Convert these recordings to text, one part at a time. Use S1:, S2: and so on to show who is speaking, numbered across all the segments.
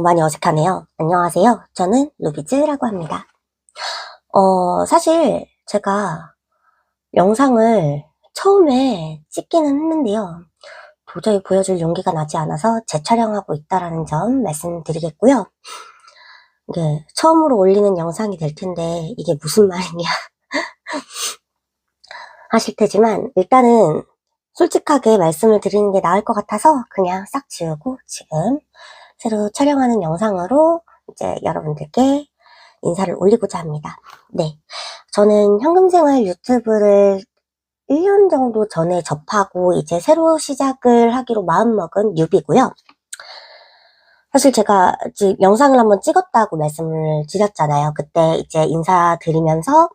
S1: 많이 어색하네요. 안녕하세요. 저는 루비즈라고 합니다. 사실 제가 영상을 처음에 찍기는 했는데요. 도저히 보여줄 용기가 나지 않아서 재촬영하고 있다라는 점 말씀드리겠고요. 이게 처음으로 올리는 영상이 될 텐데 이게 무슨 말이냐 하실 테지만 일단은 솔직하게 말씀을 드리는 게 나을 것 같아서 그냥 싹 지우고 지금 새로 촬영하는 영상으로 이제 여러분들께 인사를 올리고자 합니다. 네, 저는 현금생활 유튜브를 1년 정도 전에 접하고 이제 새로 시작을 하기로 마음먹은 뉴비고요. 사실 제가 지금 영상을 한번 찍었다고 말씀을 드렸잖아요. 그때 이제 인사드리면서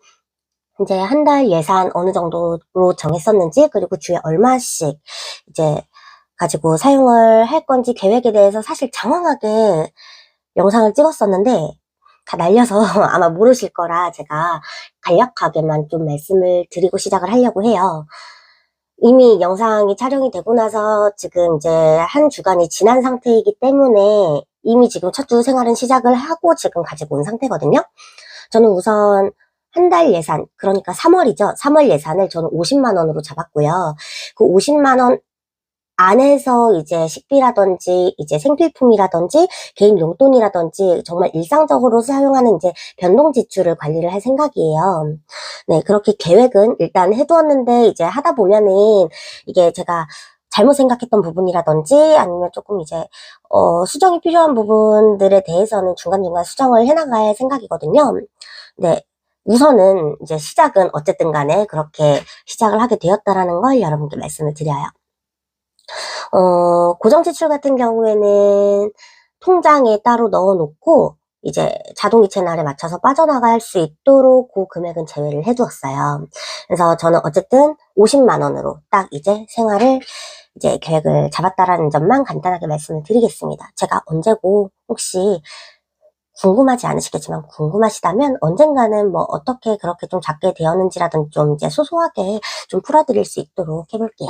S1: 이제 한 달 예산 어느 정도로 정했었는지, 그리고 주에 얼마씩 이제 가지고 사용을 할 건지 계획에 대해서 사실 장황하게 영상을 찍었었는데 다 날려서 아마 모르실 거라 제가 간략하게만 좀 말씀을 드리고 시작을 하려고 해요. 이미 영상이 촬영이 되고 나서 지금 이제 한 주간이 지난 상태이기 때문에 이미 지금 첫 주 생활은 시작을 하고 지금 가지고 온 상태거든요. 저는 우선 한 달 예산, 그러니까 3월이죠. 3월 예산을 저는 50만 원으로 잡았고요. 그 50만 원 안에서 이제 식비라든지 이제 생필품이라든지 개인 용돈이라든지 정말 일상적으로 사용하는 이제 변동 지출을 관리를 할 생각이에요. 네, 그렇게 계획은 일단 해두었는데 이제 하다 보면은 이게 제가 잘못 생각했던 부분이라든지 아니면 조금 이제 수정이 필요한 부분들에 대해서는 중간중간 수정을 해나갈 생각이거든요. 네. 우선은 이제 시작은 어쨌든 간에 그렇게 시작을 하게 되었다라는 걸 여러분께 말씀을 드려요. 고정지출 같은 경우에는 통장에 따로 넣어놓고 이제 자동이체 채널에 맞춰서 빠져나갈 수 있도록 그 금액은 제외를 해두었어요. 그래서 저는 어쨌든 50만 원으로 딱 이제 생활을 이제 계획을 잡았다라는 점만 간단하게 말씀을 드리겠습니다. 제가 언제고 혹시 궁금하지 않으시겠지만 궁금하시다면 언젠가는 뭐 어떻게 그렇게 좀 잡게 되었는지라든지 좀 이제 소소하게 좀 풀어드릴 수 있도록 해볼게요.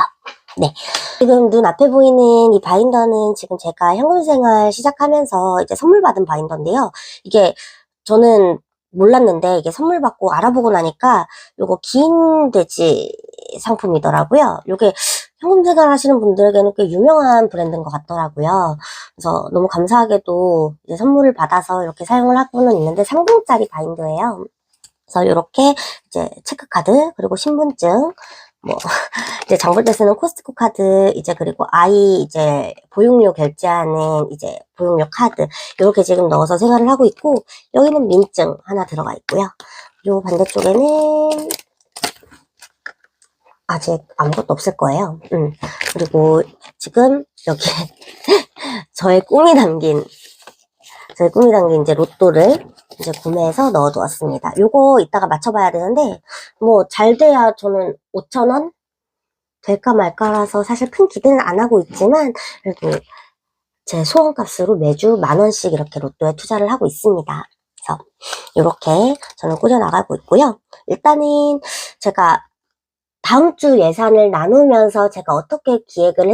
S1: 네. 지금 눈앞에 보이는 이 바인더는 지금 제가 현금생활 시작하면서 이제 선물 받은 바인더인데요. 이게 저는 몰랐는데 이게 선물 받고 알아보고 나니까 요거 긴 돼지 상품이더라고요. 요게 현금생활 하시는 분들에게는 꽤 유명한 브랜드인 것 같더라고요. 그래서 너무 감사하게도 이제 선물을 받아서 이렇게 사용을 하고는 있는데 3공짜리 바인더예요. 그래서 이렇게 이제 체크카드, 그리고 신분증, 뭐 이제 장볼 때 쓰는 코스트코 카드, 이제 그리고 아이 이제 보육료 결제하는 이제 보육료 카드, 이렇게 지금 넣어서 생활을 하고 있고, 여기는 민증 하나 들어가 있고요. 요 반대쪽에는 아직 아무것도 없을 거예요. 그리고 지금 여기 저의 꿈이 담긴 이제 로또를 이제 구매해서 넣어두었습니다. 요거 이따가 맞춰봐야 되는데 뭐 잘 돼야 저는 5,000원 될까 말까라서 사실 큰 기대는 안 하고 있지만 그래도 제 소원값으로 매주 10,000원씩 이렇게 로또에 투자를 하고 있습니다. 그래서 이렇게 저는 꾸려나가고 있고요. 일단은 제가 다음 주 예산을 나누면서 제가 어떻게 계획을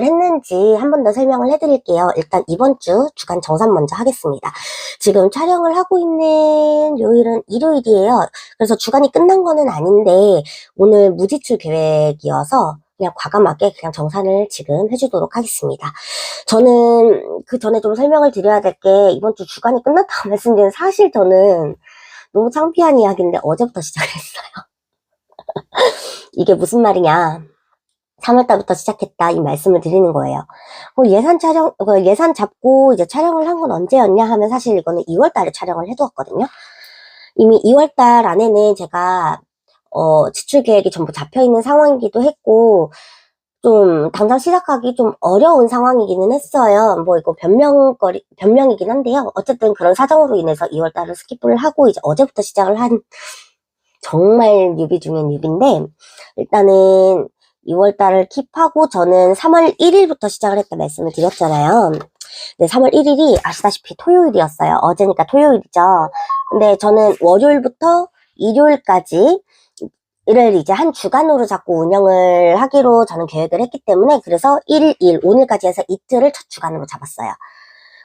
S1: 했는지 한 번 더 설명을 해드릴게요. 일단 이번 주 주간 정산 먼저 하겠습니다. 지금 촬영을 하고 있는 요일은 일요일이에요. 그래서 주간이 끝난 거는 아닌데 오늘 무지출 계획이어서 그냥 과감하게 그냥 정산을 지금 해주도록 하겠습니다. 저는 그 전에 좀 설명을 드려야 될 게 이번 주 주간이 끝났다고 말씀드리는 사실 저는 너무 창피한 이야기인데 어제부터 시작을 했어요. 이게 무슨 말이냐. 3월달부터 시작했다 이 말씀을 드리는 거예요. 예산 잡고 이제 촬영을 한 건 언제였냐 하면 사실 이거는 2월달에 촬영을 해두었거든요. 이미 2월달 안에는 제가 지출 계획이 전부 잡혀있는 상황이기도 했고 좀 당장 시작하기 좀 어려운 상황이기는 했어요. 뭐 이거 변명이긴 한데요. 어쨌든 그런 사정으로 인해서 2월달을 스킵을 하고 이제 어제부터 시작을 한 정말 뉴비 중에 뉴비인데 일단은 2월달을 킵하고 저는 3월 1일부터 시작을 했다 말씀을 드렸잖아요. 네, 3월 1일이 아시다시피 토요일이었어요. 어제니까 토요일이죠. 근데 저는 월요일부터 일요일까지 이를 이제 한 주간으로 잡고 운영을 하기로 저는 계획을 했기 때문에 그래서 1일, 오늘까지 해서 이틀을 첫 주간으로 잡았어요.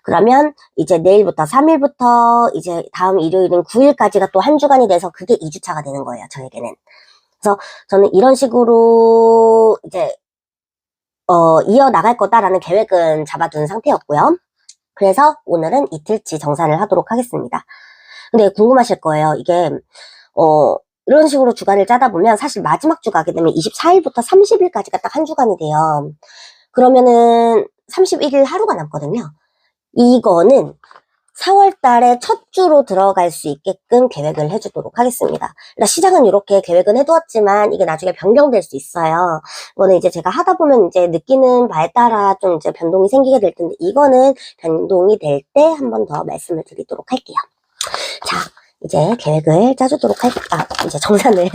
S1: 그러면 이제 내일부터 3일부터 이제 다음 일요일인 9일까지가 또 한 주간이 돼서 그게 2주차가 되는 거예요, 저에게는. 그래서 저는 이런 식으로 이제 이어나갈 거다라는 계획은 잡아둔 상태였고요. 그래서 오늘은 이틀치 정산을 하도록 하겠습니다. 근데 궁금하실 거예요. 이게 이런 식으로 주간을 짜다 보면 사실 마지막 주 가게 되면 24일부터 30일까지가 딱 한 주간이 돼요. 그러면은 31일 하루가 남거든요. 이거는 4월 달에 첫 주로 들어갈 수 있게끔 계획을 해주도록 하겠습니다. 그러니까 시작은 이렇게 계획은 해두었지만 이게 나중에 변경될 수 있어요. 이거는 이제 제가 하다 보면 이제 느끼는 바에 따라 좀 이제 변동이 생기게 될 텐데 이거는 변동이 될 때 한 번 더 말씀을 드리도록 할게요. 자, 이제 계획을 짜주도록 이제 정산을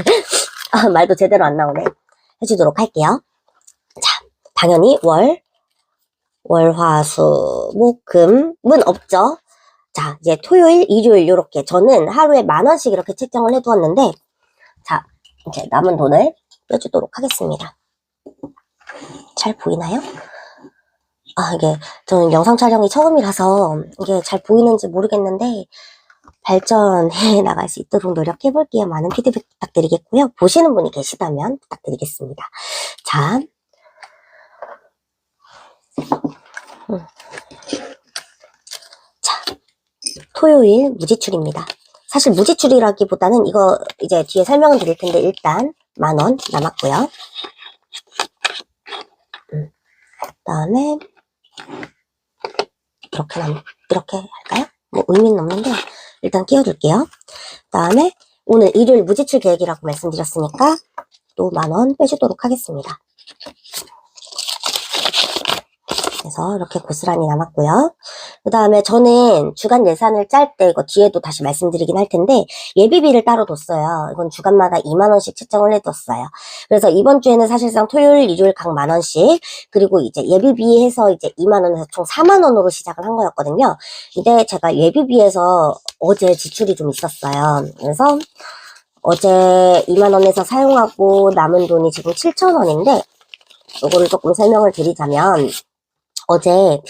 S1: 말도 제대로 안 나오네. 해주도록 할게요. 자, 당연히 월, 화, 수, 목, 금은 없죠. 자, 이제 토요일, 일요일 요렇게 저는 하루에 10,000원씩 이렇게 책정을 해두었는데 자, 이제 남은 돈을 빼주도록 하겠습니다. 잘 보이나요? 이게 저는 영상 촬영이 처음이라서 이게 잘 보이는지 모르겠는데 발전해 나갈 수 있도록 노력해 볼게요. 많은 피드백 부탁드리겠고요. 보시는 분이 계시다면 부탁드리겠습니다. 자, 토요일 무지출입니다. 사실 무지출이라기보다는 이거 이제 뒤에 설명을 드릴 텐데 일단 10,000원 남았고요. 그다음에 이렇게 할까요? 뭐 의미는 없는데 일단 끼워둘게요. 그다음에 오늘 일요일 무지출 계획이라고 말씀드렸으니까 또 10,000원 빼주도록 하겠습니다. 그래서 이렇게 고스란히 남았고요. 그 다음에 저는 주간 예산을 짤 때 이거 뒤에도 다시 말씀드리긴 할 텐데 예비비를 따로 뒀어요. 이건 주간마다 20,000원씩 책정을 해뒀어요. 그래서 이번 주에는 사실상 토요일, 일요일 각 10,000원씩 그리고 이제 예비비 해서 이제 20,000원에서 총 40,000원으로 시작을 한 거였거든요. 근데 제가 예비비에서 어제 지출이 좀 있었어요. 그래서 어제 20,000원에서 사용하고 남은 돈이 지금 7,000원인데 이거를 조금 설명을 드리자면 어제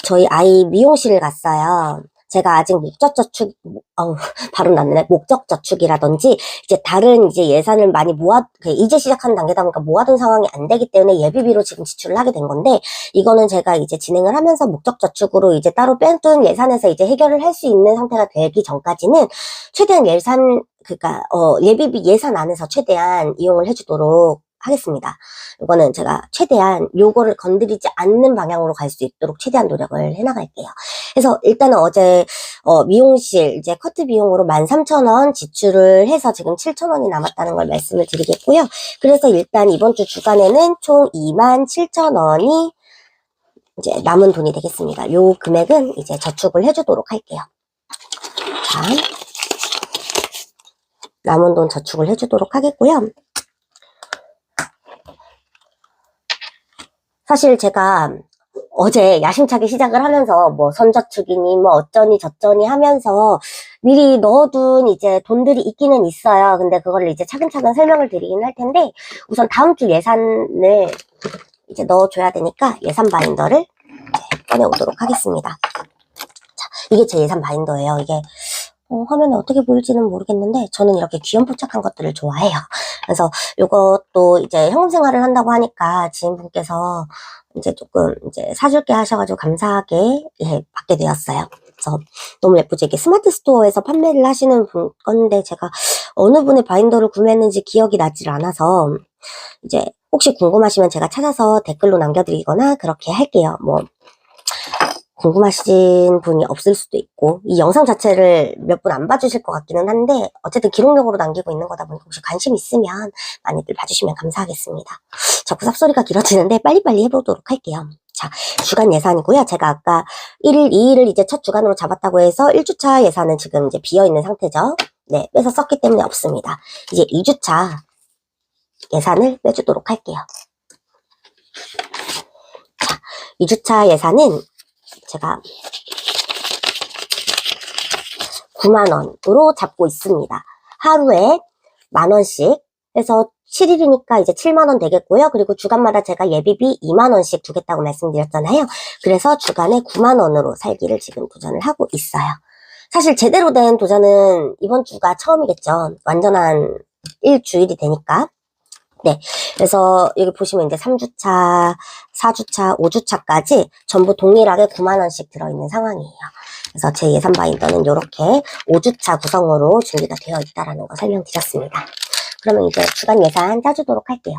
S1: 저희 아이 미용실을 갔어요. 제가 아직 발음 났네. 목적저축이라든지, 이제 다른 이제 예산을 많이 이제 시작하는 단계다 보니까 모아둔 상황이 안 되기 때문에 예비비로 지금 지출을 하게 된 건데, 이거는 제가 이제 진행을 하면서 목적저축으로 이제 따로 빼둔 예산에서 이제 해결을 할 수 있는 상태가 되기 전까지는 최대한 예비비 예산 안에서 최대한 이용을 해주도록 하겠습니다. 이거는 제가 최대한 요거를 건드리지 않는 방향으로 갈 수 있도록 최대한 노력을 해나갈게요. 그래서 일단은 어제 미용실 이제 커트 비용으로 13,000원 지출을 해서 지금 7,000원이 남았다는 걸 말씀을 드리겠고요. 그래서 일단 이번 주 주간에는 총 27,000원이 이제 남은 돈이 되겠습니다. 요 금액은 이제 저축을 해주도록 할게요. 자, 남은 돈 저축을 해주도록 하겠고요. 사실 제가 어제 야심차게 시작을 하면서 뭐 선저축이니 뭐 어쩌니 저쩌니 하면서 미리 넣어둔 이제 돈들이 있기는 있어요. 근데 그거를 이제 차근차근 설명을 드리긴 할 텐데 우선 다음 주 예산을 이제 넣어줘야 되니까 예산 바인더를 이제 꺼내오도록 하겠습니다. 자, 이게 제 예산 바인더예요. 이게 화면에 어떻게 보일지는 모르겠는데 저는 이렇게 귀염뽀짝한 것들을 좋아해요. 그래서 이것도 이제 현금 생활을 한다고 하니까 지인분께서 이제 조금 이제 사줄게 하셔가지고 감사하게 받게 되었어요. 그래서 너무 예쁘죠. 이게 스마트 스토어에서 판매를 하시는 분 건데 제가 어느 분의 바인더를 구매했는지 기억이 나질 않아서 이제 혹시 궁금하시면 제가 찾아서 댓글로 남겨드리거나 그렇게 할게요. 뭐 궁금하신 분이 없을 수도 있고 이 영상 자체를 몇 분 안 봐주실 것 같기는 한데 어쨌든 기록용으로 남기고 있는 거다 보니까 혹시 관심 있으면 많이들 봐주시면 감사하겠습니다. 자꾸 쌉소리가 길어지는데 빨리빨리 해보도록 할게요. 자, 주간 예산이고요. 제가 아까 1일, 2일을 이제 첫 주간으로 잡았다고 해서 1주차 예산은 지금 이제 비어있는 상태죠. 네, 빼서 썼기 때문에 없습니다. 이제 2주차 예산을 빼주도록 할게요. 자, 2주차 예산은 제가 90,000원으로 잡고 있습니다. 하루에 10,000원씩 그래서 7일이니까 이제 7만원 되겠고요. 그리고 주간마다 제가 예비비 2만원씩 주겠다고 말씀드렸잖아요. 그래서 주간에 9만원으로 살기를 지금 도전을 하고 있어요. 사실 제대로 된 도전은 이번 주가 처음이겠죠. 완전한 일주일이 되니까. 네. 그래서 여기 보시면 이제 3주차, 4주차, 5주차까지 전부 동일하게 9만원씩 들어있는 상황이에요. 그래서 제 예산 바인더는 이렇게 5주차 구성으로 준비가 되어 있다라는 거 설명드렸습니다. 그러면 이제 주간 예산 짜주도록 할게요.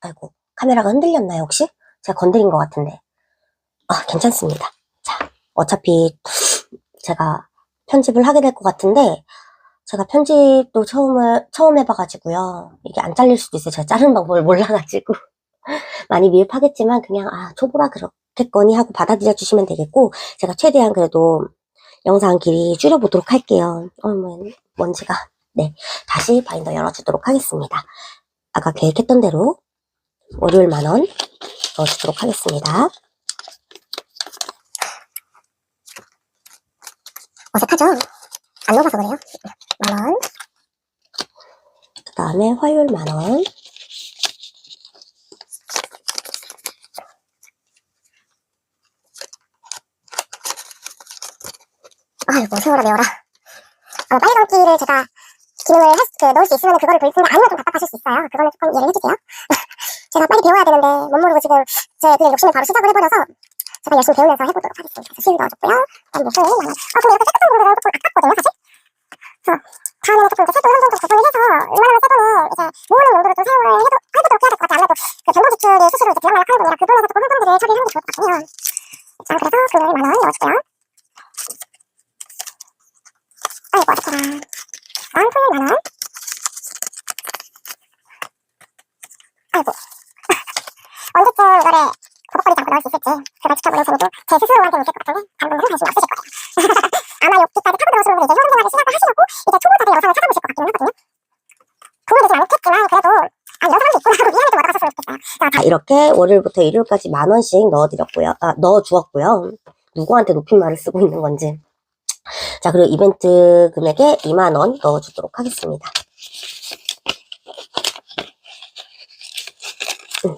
S1: 아이고, 카메라가 흔들렸나요, 혹시? 제가 건드린 것 같은데. 아, 괜찮습니다. 자, 어차피 제가 편집을 하게 될 것 같은데, 제가 편집도 처음 해봐가지고요. 이게 안 잘릴 수도 있어요. 제가 자르는 방법을 몰라가지고. 많이 미흡하겠지만, 그냥, 초보라 그렇겠거니 하고 받아들여 주시면 되겠고, 제가 최대한 그래도 영상 길이 줄여보도록 할게요. 먼지가. 네. 다시 바인더 열어주도록 하겠습니다. 아까 계획했던 대로 월요일 만원 넣어주도록 하겠습니다. 어색하죠? 안 넣어봐서 그래요. 만원. 그 다음에 화요일 만원. 아이고, 세월아 매워라. 빨리 감기를 제가 기능을 넣을 수 있으면 그거를 돌릴 텐데 아니면 좀 답답하실 수 있어요. 그거는 조금 이해를 해주세요. 제가 빨리 배워야 되는데 못 모르고 지금 제 그냥 욕심을 바로 시작을 해버려서 제가 열심히 배우면서 해보도록 하겠습니다. 그래서 수유 넣어줬고요. 그다음 목을 만원. 근데 이렇게 깨끗한 부분은 조금 아깝거든요, 사실. 그래서 다음에는 조금 이렇게 세돈 한 번 더 구성을 해서 웬만하면 세 돈을 이제 모으는 용도로 좀 사용을 해보도록 해야 될 것 같아요. 아무래도 그 변동 지출이 수수료 이제 비용만 하는 돈이라 그 돈에서 조금 혼돈들을 처리하는 게 좋을 것 같거든요. 자, 그래서 금요일 만원 넣어줄게요. 아이고, 어떡해라. 다음 토요일 만원. 아이고. 언제쯤 이거를 버벅거리지 않고 넣을 수 있을지 그걸 지켜보는 재미도 제 스스로한테 있을 것 같은데 다른 분들은 관심이 없으실 거예요. 아마 여기까지 타고 들어오시는 분들이 이제 현금 생활을 시작을 하시려고 이제 초보자들 영상을 찾아보실 것 같기는 하거든요. 도움이 되진 않겠지만 그래도 이런 사람도 있구나 하고 이해를 좀 얻어가셨으면 좋겠어요. 자, 이렇게 월요일부터 일요일까지 만원씩 넣어드렸고요. 넣어주었고요. 누구한테 높임말을 쓰고 있는 건지. 자, 그리고 이벤트 금액에 2만원 넣어주도록 하겠습니다. 네.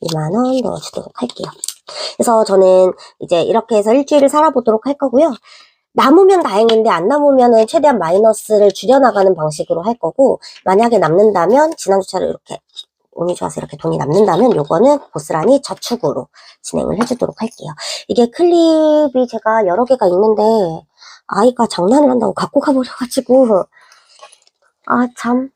S1: 2만원 넣어주도록 할게요. 그래서 저는 이제 이렇게 해서 일주일을 살아보도록 할 거고요. 남으면 다행인데 안 남으면은 최대한 마이너스를 줄여나가는 방식으로 할 거고, 만약에 남는다면 지난주처럼 이렇게 운이 좋아서 이렇게 돈이 남는다면 요거는 고스란히 저축으로 진행을 해주도록 할게요. 이게 클립이 제가 여러 개가 있는데 아이가 장난을 한다고 갖고 가버려가지고 참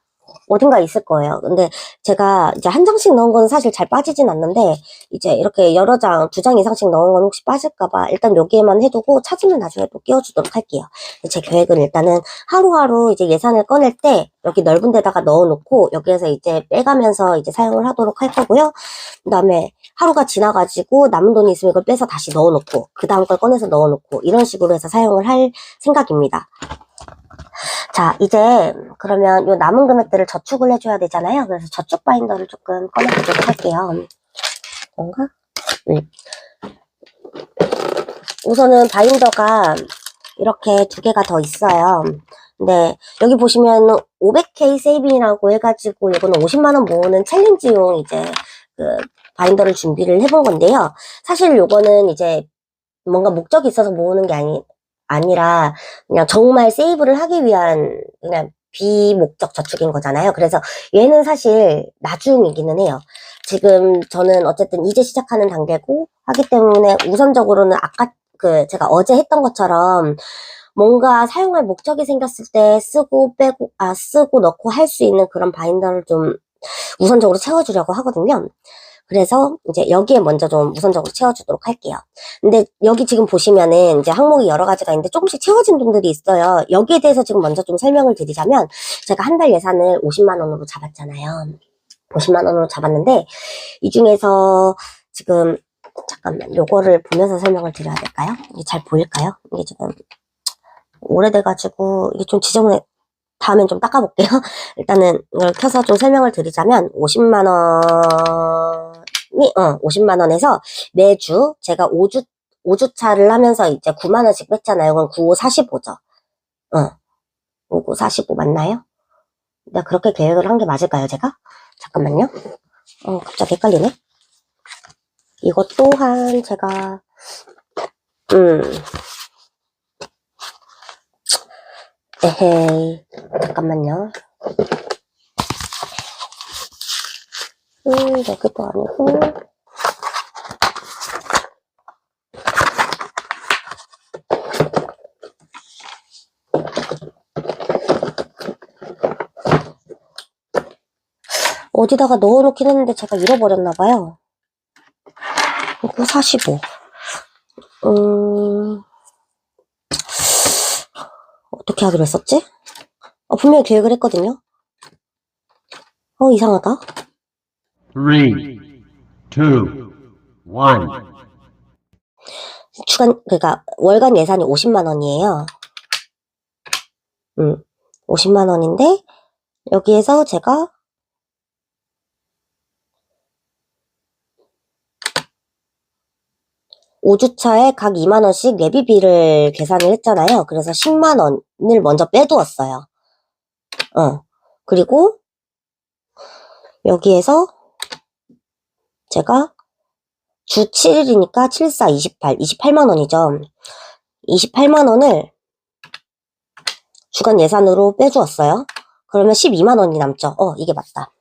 S1: 어딘가 있을 거예요. 근데 제가 이제 한 장씩 넣은 건 사실 잘 빠지진 않는데 이제 이렇게 여러 장, 2장 이상씩 넣은 건 혹시 빠질까봐 일단 여기에만 해두고 찾으면 나중에 또 끼워주도록 할게요. 제 계획은 일단은 하루하루 이제 예산을 꺼낼 때 여기 넓은 데다가 넣어놓고 여기에서 이제 빼가면서 이제 사용을 하도록 할 거고요. 그 다음에 하루가 지나가지고 남은 돈이 있으면 이걸 빼서 다시 넣어놓고 그 다음 걸 꺼내서 넣어놓고 이런 식으로 해서 사용을 할 생각입니다. 자, 이제 그러면 요 남은 금액들을 저축을 해줘야 되잖아요. 그래서 저축 바인더를 조금 꺼내보도록 할게요. 뭔가? 우선은 바인더가 이렇게 2개가 더 있어요. 근데 여기 보시면 500K 세이빙이라고 해가지고 이거는 50만원 모으는 챌린지용 이제 그 바인더를 준비를 해본 건데요. 사실 요거는 이제 뭔가 목적이 있어서 모으는 게 아니라 그냥 정말 세이브를 하기 위한 그냥 비목적 저축인 거잖아요. 그래서 얘는 사실 나중이기는 해요. 지금 저는 어쨌든 이제 시작하는 단계고 하기 때문에 우선적으로는 아까 제가 어제 했던 것처럼 뭔가 사용할 목적이 생겼을 때 쓰고 빼고 쓰고 넣고 할 수 있는 그런 바인더를 좀 우선적으로 채워주려고 하거든요. 그래서 이제 여기에 먼저 좀 우선적으로 채워주도록 할게요. 근데 여기 지금 보시면은 이제 항목이 여러 가지가 있는데 조금씩 채워진 돈들이 있어요. 여기에 대해서 지금 먼저 좀 설명을 드리자면 제가 한 달 예산을 50만원으로 잡았잖아요. 50만원으로 잡았는데 이 중에서 지금 잠깐만 요거를 보면서 설명을 드려야 될까요? 이게 잘 보일까요? 이게 지금 오래돼가지고 이게 좀 지저분해. 다음엔 좀 닦아볼게요. 일단은 이걸 켜서 좀 설명을 드리자면 50만원에서 매주 제가 5주차를 하면서 이제 9만원씩 뺐잖아요. 그럼 9, 45죠. 요거 45 맞나요? 내가 그렇게 계획을 한 게 맞을까요, 제가? 잠깐만요. 갑자기 헷갈리네. 이것 또한 제가, 에헤이, 잠깐만요. 여기도 아니고. 어디다가 넣어놓긴 했는데 제가 잃어버렸나봐요. 이거 45. 어떻게 하기로 했었지? 분명히 계획을 했거든요. 이상하다.
S2: 3, 2, 1.
S1: 그러니까 월간 예산이 50만 원이에요. 50만 원인데 여기에서 제가 5주차에 각 2만 원씩 예비비를 계산을 했잖아요. 그래서 10만 원을 먼저 빼두었어요. 그리고 여기에서 제가 주 7일이니까 7, 4, 28, 28만 원이죠. 28만 원을 주간 예산으로 빼주었어요. 그러면 12만 원이 남죠. 이게 맞다.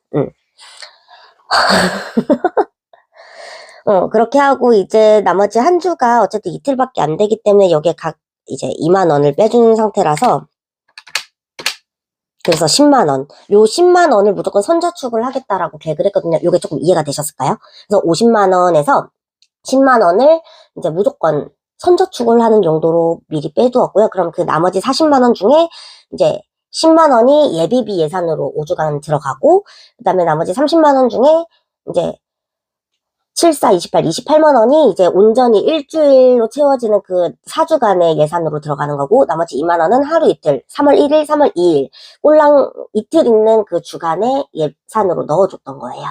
S1: 그렇게 하고 이제 나머지 한 주가 어쨌든 이틀밖에 안 되기 때문에 여기에 각 이제 2만 원을 빼준 상태라서 그래서 10만 원. 요 10만 원을 무조건 선저축을 하겠다라고 계획을 했거든요. 요게 조금 이해가 되셨을까요? 그래서 50만 원에서 10만 원을 이제 무조건 선저축을 하는 용도로 미리 빼두었고요. 그럼 그 나머지 40만 원 중에 이제 10만 원이 예비비 예산으로 5주간 들어가고, 그 다음에 나머지 30만 원 중에 이제 7, 4, 28, 28만 원이 이제 온전히 일주일로 채워지는 그 4주간의 예산으로 들어가는 거고, 나머지 2만 원은 하루 이틀, 3월 1일, 3월 2일, 꼴랑 이틀 있는 그 주간의 예산으로 넣어줬던 거예요.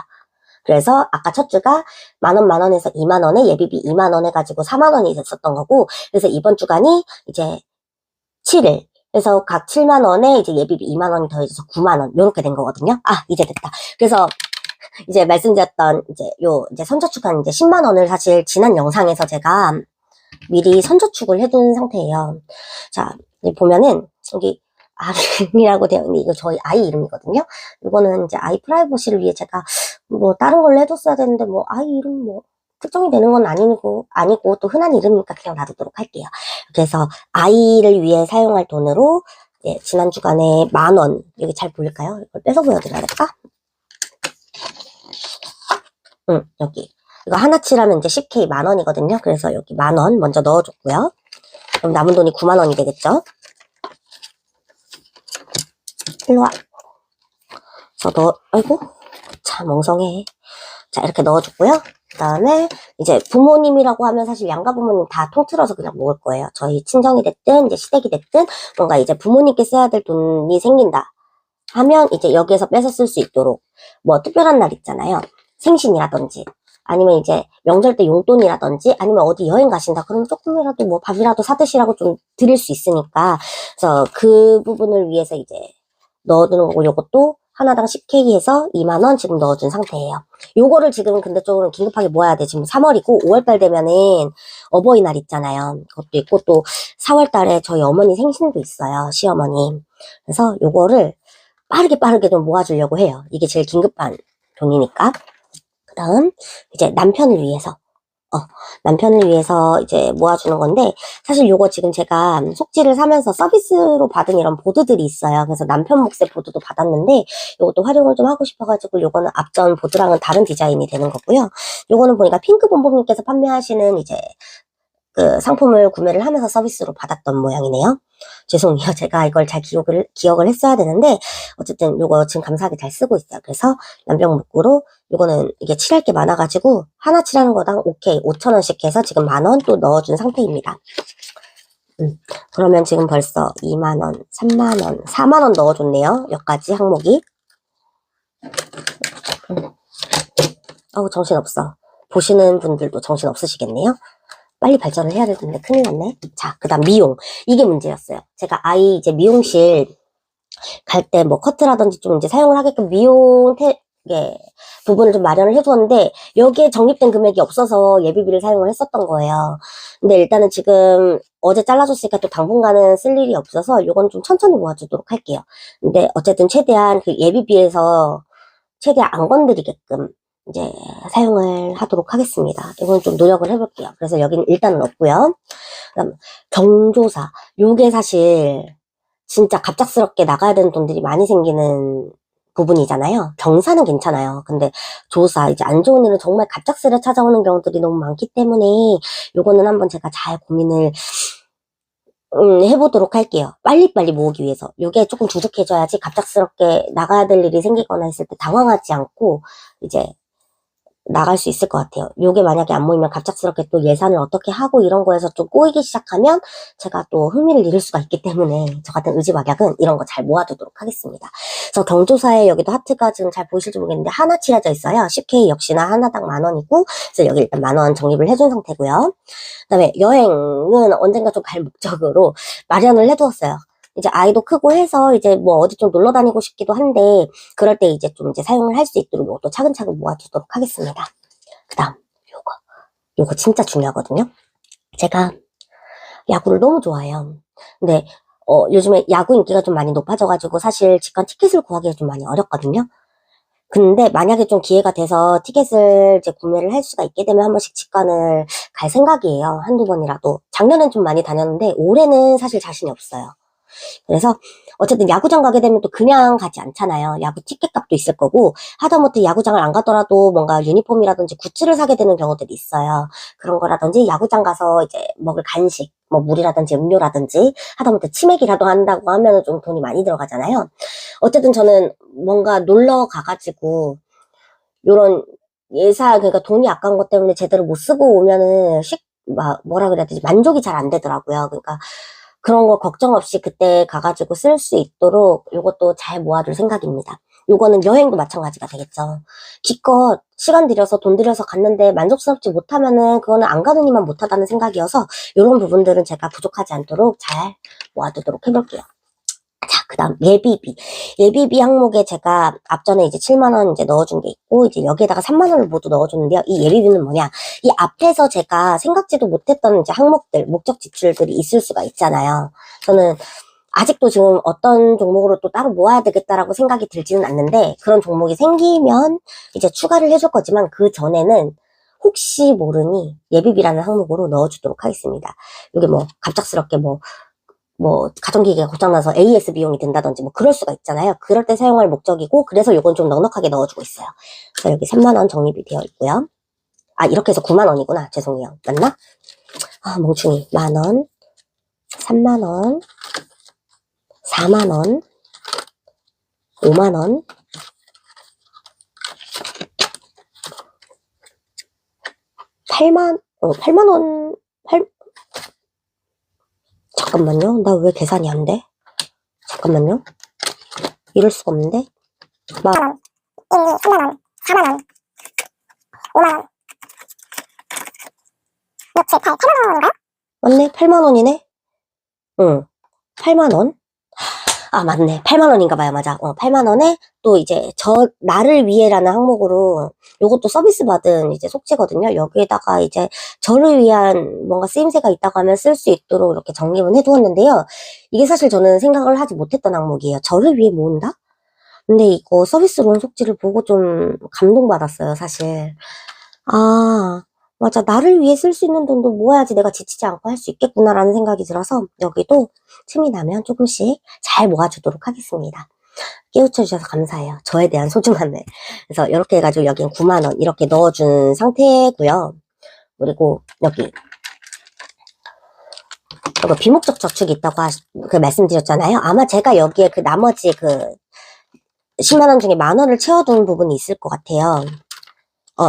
S1: 그래서 아까 첫 주가 만 원에서 2만 원에 예비비 2만 원 해가지고 4만 원이 됐었던 거고, 그래서 이번 주간이 이제 7일. 그래서 각 7만 원에 이제 예비비 2만 원이 더해져서 9만 원. 요렇게 된 거거든요. 이제 됐다. 그래서 이제 말씀드렸던 이제 선저축한 이제 10만 원을 사실 지난 영상에서 제가 미리 선저축을 해둔 상태예요. 자, 보면은 여기 아름이라고 되어 있는데 이거 저희 아이 이름이거든요. 이거는 이제 아이 프라이버시를 위해 제가 뭐 다른 걸로 해뒀어야 되는데 뭐 아이 이름 뭐 특정이 되는 건 아니고 또 흔한 이름이니까 그냥 놔두도록 할게요. 그래서 아이를 위해 사용할 돈으로 지난 주간에 10,000원, 여기 잘 보일까요? 이걸 빼서 보여드려야 될까? 여기 이거 하나치 하면 이제 10K 10,000원이거든요. 그래서 여기 10,000원 먼저 넣어줬고요. 그럼 남은 돈이 9만 원이 되겠죠? 일로 와. 아이고, 참 멍성해. 자, 이렇게 넣어줬고요. 그 다음에 이제 부모님이라고 하면 사실 양가 부모님 다 통틀어서 그냥 먹을 거예요. 저희 친정이 됐든 이제 시댁이 됐든 뭔가 이제 부모님께 써야 될 돈이 생긴다 하면 이제 여기에서 빼서 쓸 수 있도록 뭐 특별한 날 있잖아요. 생신이라든지 아니면 이제 명절 때 용돈이라든지 아니면 어디 여행 가신다 그러면 조금이라도 뭐 밥이라도 사드시라고 좀 드릴 수 있으니까 그래서 그 부분을 위해서 이제 넣어두는 거고 요것도 하나당 10K 해서 2만 원 지금 넣어준 상태예요. 요거를 지금 근데 좀 긴급하게 모아야 돼. 지금 3월이고 5월달 되면은 어버이날 있잖아요. 그것도 있고 또 4월달에 저희 어머니 생신도 있어요. 시어머니. 그래서 요거를 빠르게 좀 모아주려고 해요. 이게 제일 긴급한 돈이니까. 그 다음 이제 남편을 위해서 이제 모아주는 건데 사실 요거 지금 제가 속지를 사면서 서비스로 받은 이런 보드들이 있어요. 그래서 남편 몫의 보드도 받았는데 요것도 활용을 좀 하고 싶어가지고 요거는 앞전 보드랑은 다른 디자인이 되는 거고요. 요거는 보니까 핑크본부님께서 판매하시는 이제 그 상품을 구매를 하면서 서비스로 받았던 모양이네요. 죄송해요. 제가 이걸 잘 기억을 했어야 되는데 어쨌든 요거 지금 감사하게 잘 쓰고 있어요. 그래서 남편 묶으로 요거는 이게 칠할 게 많아가지고 하나 칠하는 거당 오케이 5,000원씩 해서 지금 10,000원 또 넣어준 상태입니다. 그러면 지금 벌써 2만원, 3만원, 4만원 넣어줬네요. 여기까지 항목이. 정신없어. 보시는 분들도 정신없으시겠네요. 빨리 발전을 해야 되는데 큰일 났네. 자, 그 다음 미용. 이게 문제였어요. 제가 아이 이제 미용실 갈 때 뭐 커트라든지 좀 이제 사용을 하게끔 예, 부분을 좀 마련을 해두었는데 여기에 적립된 금액이 없어서 예비비를 사용을 했었던 거예요. 근데 일단은 지금 어제 잘라줬으니까 또 당분간은 쓸 일이 없어서 요건 좀 천천히 모아주도록 할게요. 근데 어쨌든 최대한 그 예비비에서 최대한 안 건드리게끔 이제 사용을 하도록 하겠습니다. 이건 좀 노력을 해볼게요. 그래서 여기는 일단은 없고요. 그다음 경조사, 요게 사실 진짜 갑작스럽게 나가야 되는 돈들이 많이 생기는 부분이잖아요. 경사는 괜찮아요. 근데 조사, 이제 안 좋은 일은 정말 갑작스레 찾아오는 경우들이 너무 많기 때문에 요거는 한번 제가 잘 고민을 해보도록 할게요. 빨리빨리 모으기 위해서. 요게 조금 두둑해져야지 갑작스럽게 나가야 될 일이 생기거나 했을 때 당황하지 않고 이제 나갈 수 있을 것 같아요. 요게 만약에 안 모이면 갑작스럽게 또 예산을 어떻게 하고 이런 거에서 좀 꼬이기 시작하면 제가 또 흥미를 잃을 수가 있기 때문에 저 같은 의지박약은 이런 거 잘 모아두도록 하겠습니다. 그래서 경조사에 여기도 하트가 지금 잘 보이실지 모르겠는데 하나 칠해져 있어요. 10K 역시나 하나당 10,000원이고 그래서 여기 일단 10,000원 적립을 해준 상태고요. 그 다음에 여행은 언젠가 좀 갈 목적으로 마련을 해두었어요. 이제 아이도 크고 해서 이제 뭐 어디 좀 놀러 다니고 싶기도 한데 그럴 때 이제 좀 이제 사용을 할 수 있도록 이것도 차근차근 모아두도록 하겠습니다. 그 다음 요거 진짜 중요하거든요. 제가 야구를 너무 좋아해요. 근데 요즘에 야구 인기가 좀 많이 높아져가지고 사실 직관 티켓을 구하기가 좀 많이 어렵거든요. 근데 만약에 좀 기회가 돼서 티켓을 이제 구매를 할 수가 있게 되면 한 번씩 직관을 갈 생각이에요. 한두 번이라도. 작년엔 좀 많이 다녔는데 올해는 사실 자신이 없어요. 그래서 어쨌든 야구장 가게 되면 또 그냥 가지 않잖아요. 야구 티켓 값도 있을 거고 하다못해 야구장을 안 가더라도 뭔가 유니폼이라든지 굿즈를 사게 되는 경우들이 있어요. 그런 거라든지 야구장 가서 이제 먹을 간식, 뭐 물이라든지 음료라든지 하다못해 치맥이라도 한다고 하면 좀 돈이 많이 들어가잖아요. 어쨌든 저는 뭔가 놀러 가가지고 요런 그러니까 돈이 아까운 것 때문에 제대로 못 쓰고 오면은 뭐라 그래야 되지? 만족이 잘 안 되더라고요. 그러니까 그런 거 걱정 없이 그때 가가지고 쓸 수 있도록 요것도 잘 모아둘 생각입니다. 요거는 여행도 마찬가지가 되겠죠. 기껏 시간 들여서 돈 들여서 갔는데 만족스럽지 못하면은 그거는 안 가느니만 못하다는 생각이어서 요런 부분들은 제가 부족하지 않도록 잘 모아두도록 해볼게요. 자, 그 다음, 예비비. 예비비 항목에 제가 앞전에 이제 7만원 이제 넣어준 게 있고, 이제 여기에다가 3만원을 모두 넣어줬는데요. 이 예비비는 뭐냐? 이 앞에서 제가 생각지도 못했던 이제 항목들, 목적 지출들이 있을 수가 있잖아요. 저는 아직도 지금 어떤 종목으로 또 따로 모아야 되겠다라고 생각이 들지는 않는데, 그런 종목이 생기면 이제 추가를 해줄 거지만, 그 전에는 혹시 모르니 예비비라는 항목으로 넣어주도록 하겠습니다. 이게 뭐, 갑작스럽게 가전기기가 고장나서 AS 비용이 든다든지 뭐 그럴 수가 있잖아요. 그럴 때 사용할 목적이고 그래서 요건 좀 넉넉하게 넣어주고 있어요. 그래서 여기 3만원 적립이 되어 있고요. 아 이렇게 해서 9만원이구나. 죄송해요. 맞나? 아 멍충이. 만원, 3만원, 4만원, 5만원, 8만원, 잠깐만요. 나 왜 계산이 안 돼? 잠깐만요. 이럴 수가 없는데.
S3: 3만원, 4만원, 5만원, 6, 7, 8, 8만원인가?
S1: 맞네. 8만원이네. 응. 8만원. 아, 맞네. 8만원인가 봐요. 맞아. 8만원에 또 이제 나를 위해라는 항목으로 요것도 서비스 받은 이제 속죄거든요. 여기에다가 이제 저를 위한 뭔가 쓰임새가 있다고 하면 쓸 수 있도록 이렇게 적립은 해두었는데요. 이게 사실 저는 생각을 하지 못했던 항목이에요. 저를 위해 모은다? 근데 이거 서비스론 속죄를 보고 좀 감동받았어요, 사실. 아, 맞아. 나를 위해 쓸 수 있는 돈도 모아야지 내가 지치지 않고 할 수 있겠구나라는 생각이 들어서 여기도 틈이 나면 조금씩 잘 모아주도록 하겠습니다. 깨우쳐주셔서 감사해요. 저에 대한 소중함을. 그래서 이렇게 해가지고 여긴 9만원 이렇게 넣어준 상태고요. 그리고 여기 비목적 저축이 있다고 말씀드렸잖아요. 아마 제가 여기에 그 나머지 10만원 중에 만원을 채워둔 부분이 있을 것 같아요.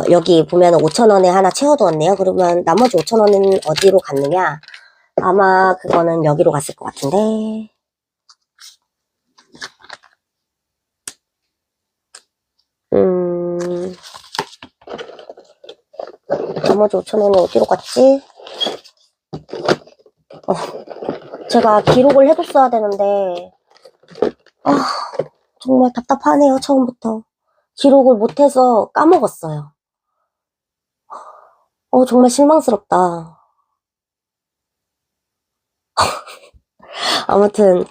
S1: 여기 보면 5천원에 하나 채워두었네요. 그러면 나머지 5천원은 어디로 갔느냐? 아마 그거는 여기로 갔을 것 같은데. 나머지 5천원은 어디로 갔지? 제가 기록을 해뒀어야 되는데, 아, 정말 답답하네요, 처음부터. 기록을 못해서 까먹었어요. 정말 실망스럽다. 아무튼,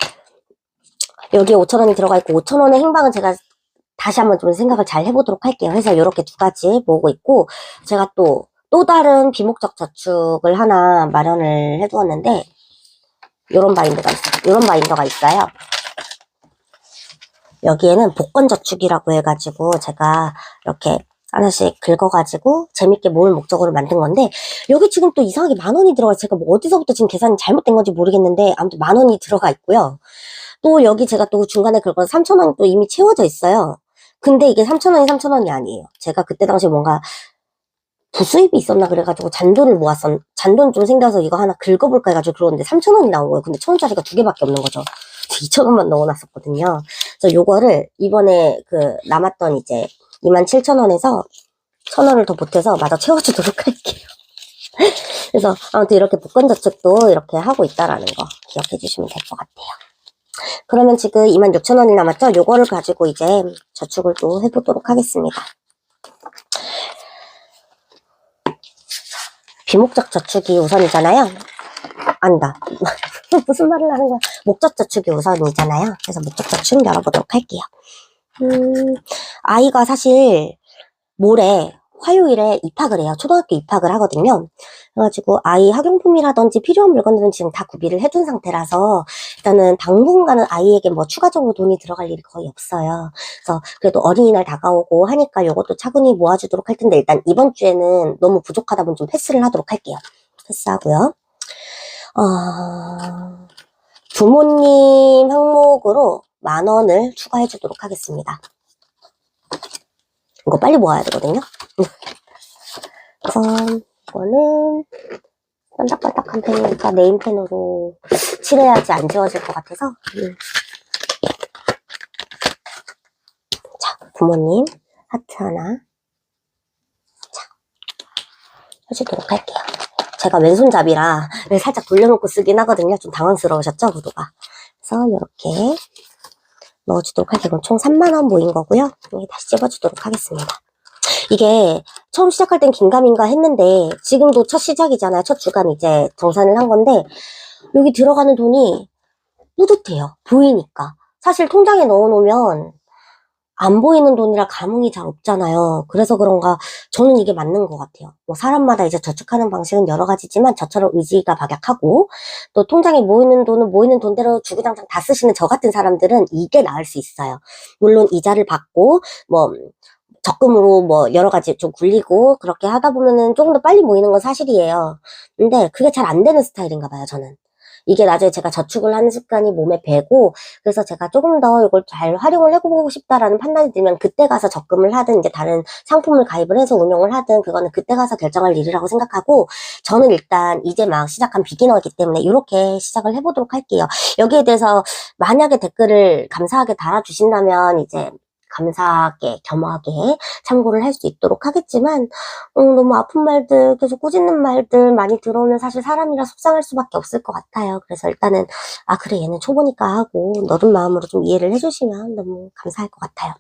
S1: 여기에 5,000원이 들어가 있고, 5,000원의 행방은 제가 다시 한번 좀 생각을 잘 해보도록 할게요. 해서 이렇게 두 가지 모으고 있고, 제가 또 다른 비목적 저축을 하나 마련을 해두었는데, 요런 바인더가 있어요. 여기에는 복권저축이라고 해가지고 제가 이렇게 하나씩 긁어가지고 재밌게 모을 목적으로 만든 건데, 여기 지금 또 이상하게 10,000원이 들어가. 제가 뭐 어디서부터 지금 계산이 잘못된 건지 모르겠는데 아무튼 10,000원이 들어가 있고요. 또 여기 제가 또 중간에 긁어서 3,000원이 또 이미 채워져 있어요. 근데 이게 3,000원이 3,000원이 아니에요. 제가 그때 당시에 뭔가 부수입이 있었나 그래가지고 잔돈 좀 생겨서 이거 하나 긁어볼까 해가지고 그러는데 3,000원이 나온 거예요. 근데 1,000원짜리가 두 개밖에 없는 거죠. 2,000원만 넣어놨었거든요. 그래서 요거를 이번에 남았던 이제 27,000원에서 1,000원을 더 보태서 마저 채워주도록 할게요. 그래서 아무튼 이렇게 복권저축도 이렇게 하고 있다라는 거 기억해 주시면 될 것 같아요. 그러면 지금 26,000원이 남았죠? 요거를 가지고 이제 저축을 또 해보도록 하겠습니다. 비목적 저축이 우선이잖아요. 아니다. 무슨 말을 하는 거야. 목적 저축이 우선이잖아요. 그래서 목적 저축 열어보도록 할게요. 아이가 사실 화요일에 입학을 해요. 초등학교 입학을 하거든요. 그래가지고 아이 학용품이라든지 필요한 물건들은 지금 다 구비를 해둔 상태라서 일단은 당분간은 아이에게 뭐 추가적으로 돈이 들어갈 일이 거의 없어요. 그래서 그래도 어린이날 다가오고 하니까 요것도 차분히 모아주도록 할 텐데, 일단 이번 주에는 너무 부족하다 보니 좀 패스를 하도록 할게요. 패스하고요. 부모님 항목으로 10,000원을 추가해 주도록 하겠습니다. 이거 빨리 모아야 되거든요. 우선 이거는 반딱반딱한 펜이니까 네임펜으로 칠해야지 안 지워질 것 같아서. 자, 부모님 하트 하나 해주도록 할게요. 제가 왼손잡이라 살짝 돌려놓고 쓰긴 하거든요. 좀 당황스러우셨죠, 구도가. 그래서 이렇게 넣어주도록 할게요. 그럼 총 30,000원 모인 거고요. 여기 다시 찝어주도록 하겠습니다. 이게 처음 시작할 땐 긴가민가 했는데 지금도 첫 시작이잖아요. 첫 주간 이제 정산을 한 건데 여기 들어가는 돈이 뿌듯해요. 보이니까. 사실 통장에 넣어놓으면 안 보이는 돈이라 감흥이 잘 없잖아요. 그래서 그런가 저는 이게 맞는 것 같아요. 뭐 사람마다 이제 저축하는 방식은 여러 가지지만 저처럼 의지가 박약하고 또 통장에 모이는 돈은 모이는 돈대로 주구장창 다 쓰시는 저 같은 사람들은 이게 나을 수 있어요. 물론 이자를 받고 뭐 적금으로 뭐 여러 가지 좀 굴리고 그렇게 하다 보면은 조금 더 빨리 모이는 건 사실이에요. 근데 그게 잘 안 되는 스타일인가 봐요, 저는. 이게 나중에 제가 저축을 하는 습관이 몸에 배고, 그래서 제가 조금 더 이걸 잘 활용을 해보고 싶다라는 판단이 들면 그때 가서 적금을 하든 이제 다른 상품을 가입을 해서 운용을 하든 그거는 그때 가서 결정할 일이라고 생각하고, 저는 일단 이제 막 시작한 비기너이기 때문에 이렇게 시작을 해보도록 할게요. 여기에 대해서 만약에 댓글을 감사하게 달아주신다면 이제 감사하게, 겸하게 참고를 할 수 있도록 하겠지만, 너무 아픈 말들, 계속 꾸짖는 말들 많이 들어오면 사실 사람이라 속상할 수밖에 없을 것 같아요. 그래서 일단은, 그래, 얘는 초보니까 하고, 너른 마음으로 좀 이해를 해주시면 너무 감사할 것 같아요.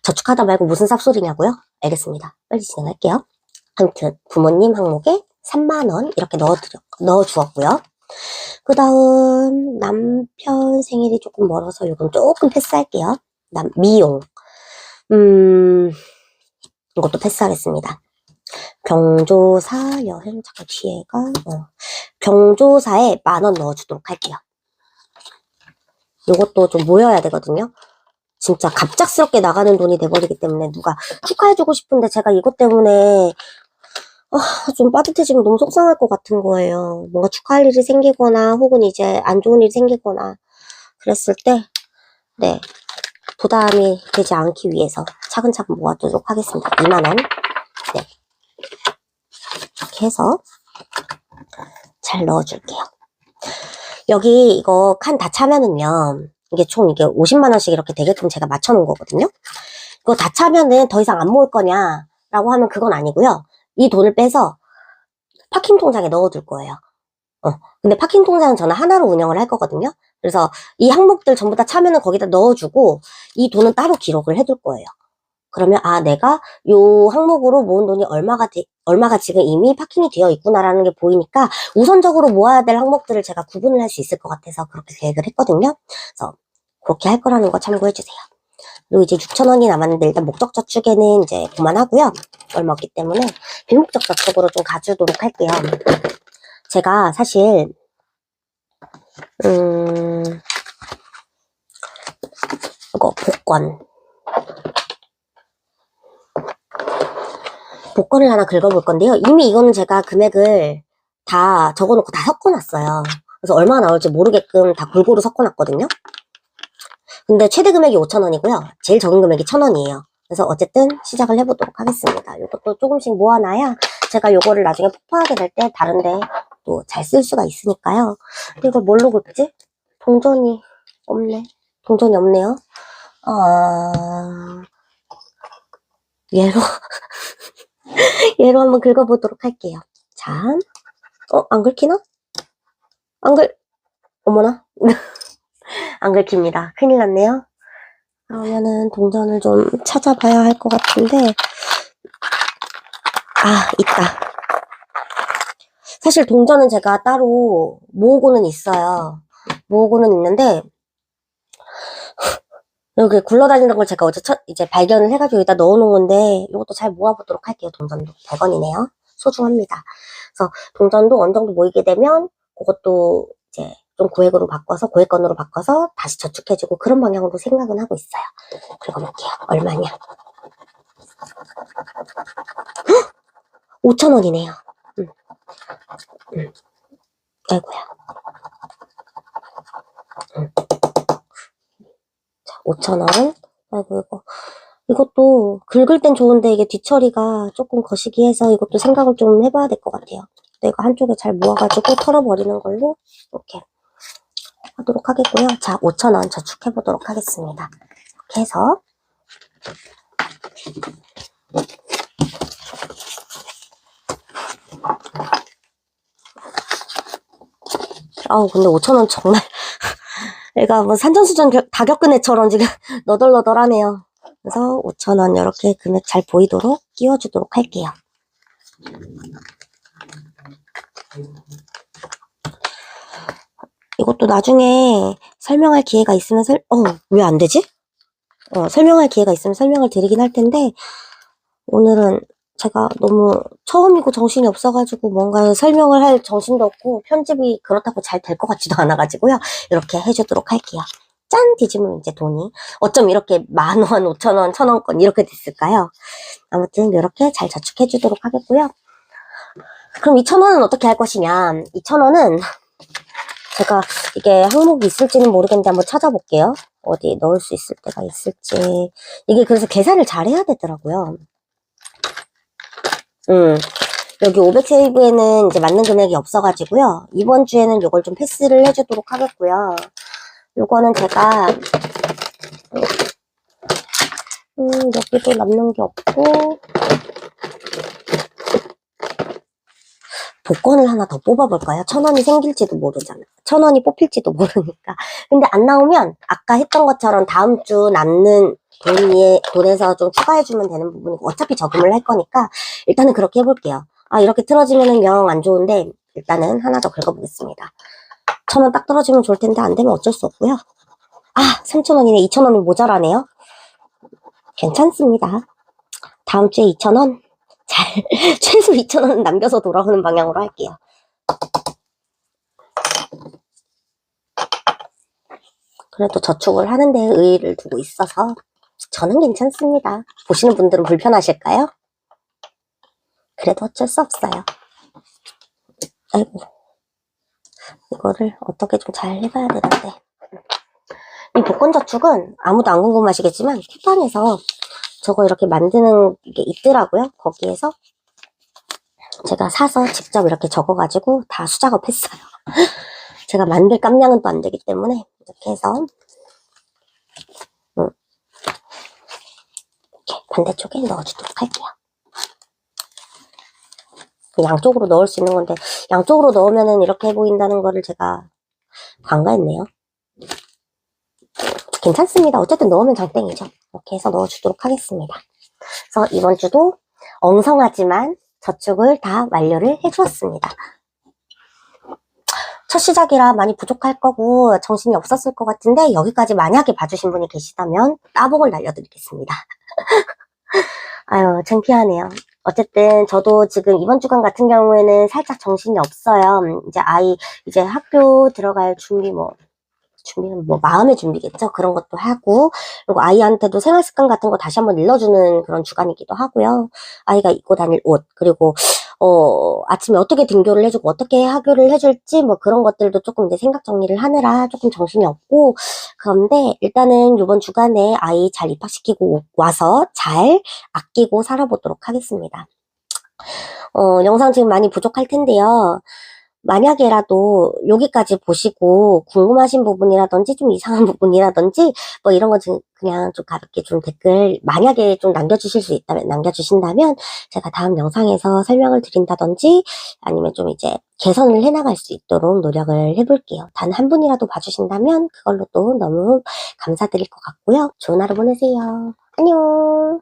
S1: 저축하다 말고 무슨 쌉소리냐고요? 알겠습니다. 빨리 진행할게요. 아무튼, 부모님 항목에 30,000원 이렇게 넣어주었고요. 그 다음, 남편 생일이 조금 멀어서 이건 조금 패스할게요. 미용. 이것도 패스하겠습니다. 경조사 여행, 잠깐 뒤에가, 경조사에 10,000원 넣어주도록 할게요. 이것도 좀 모여야 되거든요. 진짜 갑작스럽게 나가는 돈이 돼버리기 때문에 누가 축하해주고 싶은데 제가 이것 때문에 좀 빠듯해지면 너무 속상할 것 같은 거예요. 뭔가 축하할 일이 생기거나 혹은 이제 안 좋은 일이 생기거나 그랬을 때, 네. 부담이 되지 않기 위해서 차근차근 모아두도록 하겠습니다. 20,000원. 네. 이렇게 해서 잘 넣어줄게요. 여기 이거 칸 다 차면은요, 이게 총 이게 500,000원씩 이렇게 되게끔 제가 맞춰놓은 거거든요. 이거 다 차면은 더 이상 안 모을 거냐라고 하면 그건 아니고요. 이 돈을 빼서 파킹 통장에 넣어둘 거예요. 근데 파킹 통장은 저는 하나로 운영을 할 거거든요. 그래서 이 항목들 전부 다 차면은 거기다 넣어주고 이 돈은 따로 기록을 해둘 거예요. 그러면 내가 요 항목으로 모은 돈이 얼마가 지금 이미 파킹이 되어 있구나라는 게 보이니까 우선적으로 모아야 될 항목들을 제가 구분을 할 수 있을 것 같아서 그렇게 계획을 했거든요. 그래서 그렇게 할 거라는 거 참고해 주세요. 그리고 이제 6,000원이 남았는데 일단 목적 저축에는 이제 그만하고요. 얼마 없기 때문에 비목적 저축으로 좀 가주도록 할게요. 제가 사실 이거 복권을 하나 긁어볼 건데요. 이미 이거는 제가 금액을 다 적어놓고 다 섞어놨어요. 그래서 얼마나 나올지 모르게끔 다 골고루 섞어놨거든요. 근데 최대 금액이 5,000원이고요. 제일 적은 금액이 1,000원이에요. 그래서 어쨌든 시작을 해보도록 하겠습니다. 이것도 조금씩 모아놔야 제가 요거를 나중에 폭파하게 될 때 다른데 또 잘 쓸 수가 있으니까요. 근데 이걸 뭘로 긁지? 동전이 없네. 동전이 없네요. 얘로 얘로 한번 긁어보도록 할게요. 자, 안 긁히나? 어머나. 안 긁힙니다. 큰일 났네요. 그러면은 동전을 좀 찾아봐야 할 것 같은데, 있다. 사실 동전은 제가 따로 모으고는 있어요. 모으고는 있는데, 여기 굴러다니는 걸 제가 어제 이제 발견을 해가지고 여기다 넣어놓은 건데, 이것도 잘 모아보도록 할게요. 동전도 100원이네요. 소중합니다. 그래서 동전도 어느 정도 모이게 되면, 그것도 이제 좀 고액건으로 바꿔서 다시 저축해주고 그런 방향으로 생각은 하고 있어요. 긁어볼게요. 얼마냐? 5,000원이네요. 아이고야. 자, 5,000원. 아이고, 이것도 긁을 땐 좋은데 이게 뒤처리가 조금 거시기해서 이것도 생각을 좀 해봐야 될 것 같아요. 내가 한쪽에 잘 모아가지고 털어버리는 걸로 이렇게 하도록 하겠고요. 자, 5,000원 저축해보도록 하겠습니다. 이렇게 해서 근데 5,000원 정말 애가 뭐 산전수전 다 겪은 애처럼 지금 너덜너덜하네요. 그래서 5,000원 이렇게 금액 잘 보이도록 끼워주도록 할게요. 이것도 나중에 설명할 기회가 있으면 왜 안 되지? 설명할 기회가 있으면 설명을 드리긴 할 텐데, 오늘은 제가 너무 처음이고 정신이 없어가지고 뭔가 설명을 할 정신도 없고 편집이 그렇다고 잘 될 것 같지도 않아가지고요. 이렇게 해주도록 할게요. 짠! 뒤집으면 이제 돈이 어쩜 이렇게 10,000원, 5,000원, 1,000원권 이렇게 됐을까요? 아무튼 이렇게 잘 저축해주도록 하겠고요. 그럼 2,000원은 어떻게 할 것이냐? 2,000원은 제가 이게 항목이 있을지는 모르겠는데 한번 찾아볼게요. 어디 넣을 수 있을 때가 있을지. 이게 그래서 계산을 잘 해야 되더라고요. 여기 500세이브에는 이제 맞는 금액이 없어가지고요. 이번 주에는 이걸 좀 패스를 해주도록 하겠고요. 요거는 제가 여기도 남는 게 없고 복권을 하나 더 뽑아볼까요? 1,000원이 생길지도 모르잖아요. 1,000원이 뽑힐지도 모르니까. 근데 안 나오면 아까 했던 것처럼 다음 주 남는 돈에서 좀 추가해주면 되는 부분이고 어차피 저금을 할 거니까 일단은 그렇게 해볼게요. 이렇게 틀어지면은 영 안 좋은데 일단은 하나 더 긁어보겠습니다. 1,000원 딱 떨어지면 좋을 텐데 안 되면 어쩔 수 없고요. 3,000원이네. 2,000원이 모자라네요. 괜찮습니다. 다음 주에 2,000원 최소 2,000원은 남겨서 돌아오는 방향으로 할게요. 그래도 저축을 하는 데 의의를 두고 있어서 저는 괜찮습니다. 보시는 분들은 불편하실까요? 그래도 어쩔 수 없어요. 아이고, 이거를 어떻게 좀 잘 해봐야 되는데. 이 복권 저축은 아무도 안 궁금하시겠지만 쿠팡에서 저거 이렇게 만드는 게 있더라고요. 거기에서 제가 사서 직접 이렇게 적어가지고 다 수작업했어요. 제가 만들 깜냥은 또 안 되기 때문에 이렇게 해서 이렇게 반대쪽에 넣어주도록 할게요. 양쪽으로 넣을 수 있는 건데 양쪽으로 넣으면은 이렇게 보인다는 거를 제가 간과했네요. 괜찮습니다. 어쨌든 넣으면 장땡이죠. 이렇게 해서 넣어주도록 하겠습니다. 그래서 이번 주도 엉성하지만 저축을 다 완료를 해주었습니다. 첫 시작이라 많이 부족할 거고 정신이 없었을 것 같은데 여기까지 만약에 봐주신 분이 계시다면 따봉을 날려드리겠습니다. 아유, 창피하네요. 어쨌든 저도 지금 이번 주간 같은 경우에는 살짝 정신이 없어요. 이제 아이 이제 학교 들어갈 준비는 마음의 준비겠죠. 그런 것도 하고, 그리고 아이한테도 생활 습관 같은 거 다시 한번 일러주는 그런 주간이기도 하고요. 아이가 입고 다닐 옷, 그리고 아침에 어떻게 등교를 해주고 어떻게 하교를 해줄지 그런 것들도 조금 이제 생각 정리를 하느라 조금 정신이 없고, 그런데 일단은 이번 주간에 아이 잘 입학시키고 와서 잘 아끼고 살아보도록 하겠습니다. 영상 지금 많이 부족할 텐데요. 만약에라도 여기까지 보시고 궁금하신 부분이라든지 좀 이상한 부분이라든지 이런 거 그냥 좀 가볍게 좀 댓글 만약에 좀 남겨주실 수 있다면 남겨주신다면 제가 다음 영상에서 설명을 드린다든지 아니면 좀 이제 개선을 해나갈 수 있도록 노력을 해볼게요. 단 한 분이라도 봐주신다면 그걸로도 너무 감사드릴 것 같고요. 좋은 하루 보내세요. 안녕.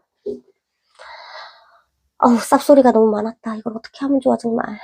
S1: 어우, 쌉소리가 너무 많았다. 이걸 어떻게 하면 좋아 정말.